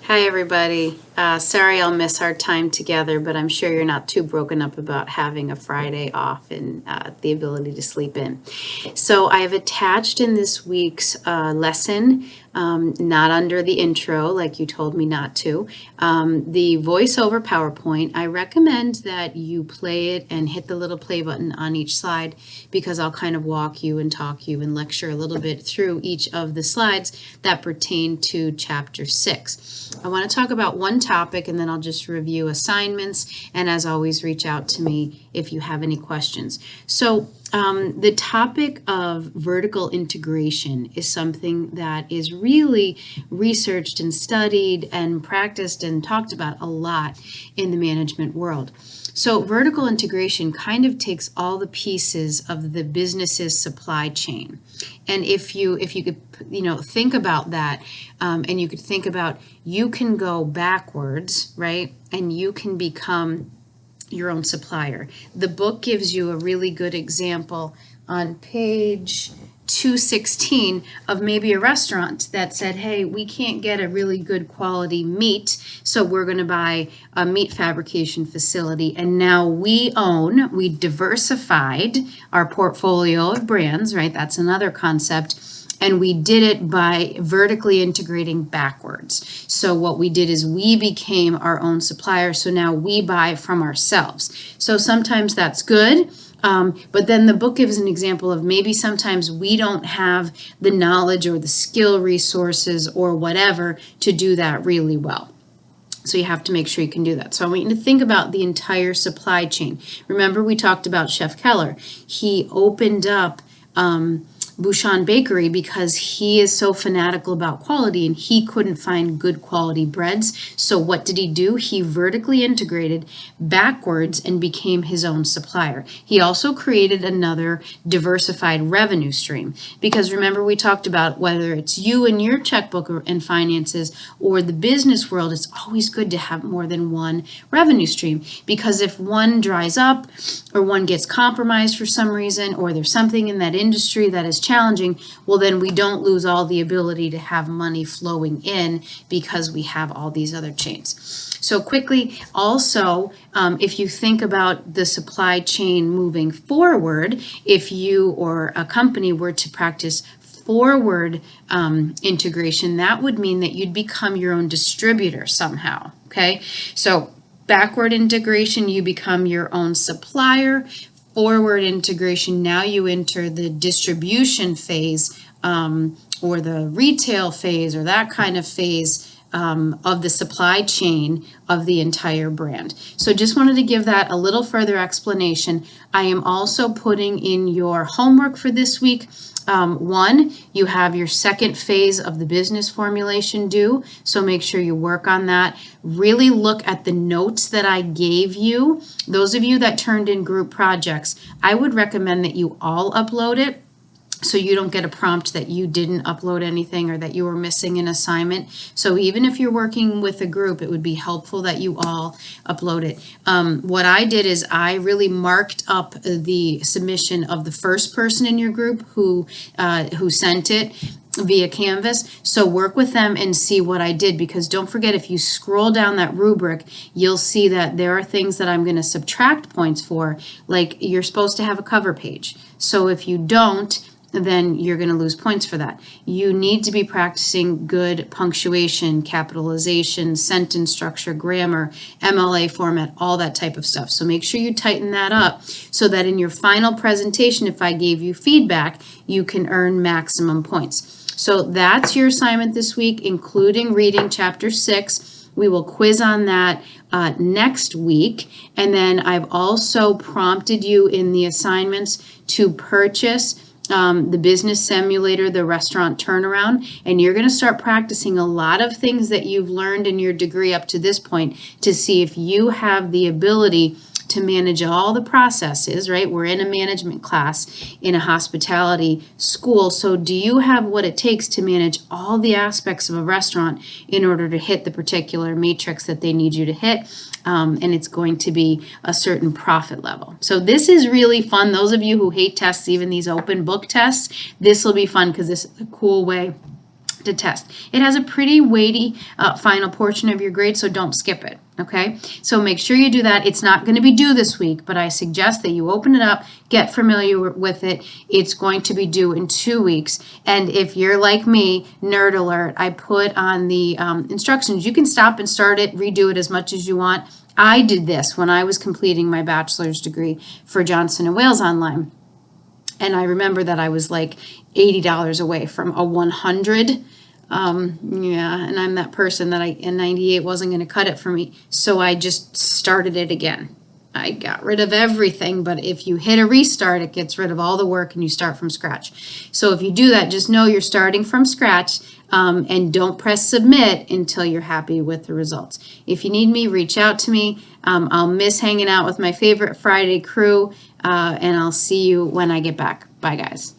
Hi, everybody. Sorry I'll miss our time together, but I'm sure you're not too broken up about having a Friday off and the ability to sleep in. So I have attached in this week's lesson, not under the intro like you told me not to, the voiceover PowerPoint. I recommend that you play it and hit the little play button on each slide because I'll kind of walk you and talk you and lecture a little bit through each of the slides that pertain to Chapter 6. I want to talk about one topic and then I'll just review assignments, and as always, reach out to me if you have any questions. So the topic of vertical integration is something that is really researched and studied and practiced and talked about a lot in the management world. So vertical integration kind of takes all the pieces of the business's supply chain. And if you could, think about that, and you could think about, you can go backwards, right? And you can become your own supplier. The book gives you a really good example on page 216 of maybe a restaurant that said, hey, we can't get a really good quality meat, so we're going to buy a meat fabrication facility. And now we diversified our portfolio of brands, right? That's another concept. And we did it by vertically integrating backwards. So what we did is we became our own supplier. So now we buy from ourselves. So sometimes that's good. But then the book gives an example of maybe sometimes we don't have the knowledge or the skill resources or whatever to do that really well. So you have to make sure you can do that. So I want you to think about the entire supply chain. Remember, we talked about Chef Keller. He opened up Bouchon Bakery because he is so fanatical about quality and he couldn't find good quality breads. So what did he do? He vertically integrated backwards and became his own supplier. He also created another diversified revenue stream, because remember, we talked about whether it's you and your checkbook and finances or the business world, it's always good to have more than one revenue stream, because if one dries up or one gets compromised for some reason, or there's something in that industry that is challenging, well, then we don't lose all the ability to have money flowing in because we have all these other chains. So quickly, also, if you think about the supply chain moving forward, if you or a company were to practice forward integration, that would mean that you'd become your own distributor somehow, okay? So backward integration, you become your own supplier. Forward integration, now you enter the distribution phase or the retail phase or that kind of phase of the supply chain of the entire brand. So just wanted to give that a little further explanation. I am also putting in your homework for this week. One, you have your second phase of the business formulation due, so make sure you work on that. Really look at the notes that I gave you. Those of you that turned in group projects, I would recommend that you all upload it, so you don't get a prompt that you didn't upload anything or that you were missing an assignment. So even if you're working with a group, it would be helpful that you all upload it. What I did is I really marked up the submission of the first person in your group who sent it via Canvas. So work with them and see what I did, because don't forget, if you scroll down that rubric, you'll see that there are things that I'm going to subtract points for, like you're supposed to have a cover page. So if you don't, then you're going to lose points for that. You need to be practicing good punctuation, capitalization, sentence structure, grammar, MLA format, all that type of stuff. So make sure you tighten that up so that in your final presentation, if I gave you feedback, you can earn maximum points. So that's your assignment this week, including reading Chapter 6. We will quiz on that next week. And then I've also prompted you in the assignments to purchase the business simulator, the restaurant turnaround, and you're going to start practicing a lot of things that you've learned in your degree up to this point to see if you have the ability to manage all the processes, right? We're in a management class in a hospitality school. So do you have what it takes to manage all the aspects of a restaurant in order to hit the particular matrix that they need you to hit? And it's going to be a certain profit level. So this is really fun. Those of you who hate tests, even these open book tests, this will be fun because this is a cool way to test. It has a pretty weighty final portion of your grade, so don't skip it. Okay, so make sure you do that. It's not going to be due this week, but I suggest that you open it up, get familiar with it. It's going to be due in 2 weeks. And if you're like me, nerd alert, I put on the instructions. You can stop and start it, redo it as much as you want. I did this when I was completing my bachelor's degree for Johnson & Wales Online. And I remember that I was like $80 away from a 100. Yeah, and I'm that person that in 98 wasn't going to cut it for me. So I just started it again. I got rid of everything, but if you hit a restart, it gets rid of all the work and you start from scratch. So if you do that, just know you're starting from scratch, and don't press submit until you're happy with the results. If you need me, reach out to me. I'll miss hanging out with my favorite Friday crew, and I'll see you when I get back. Bye, guys.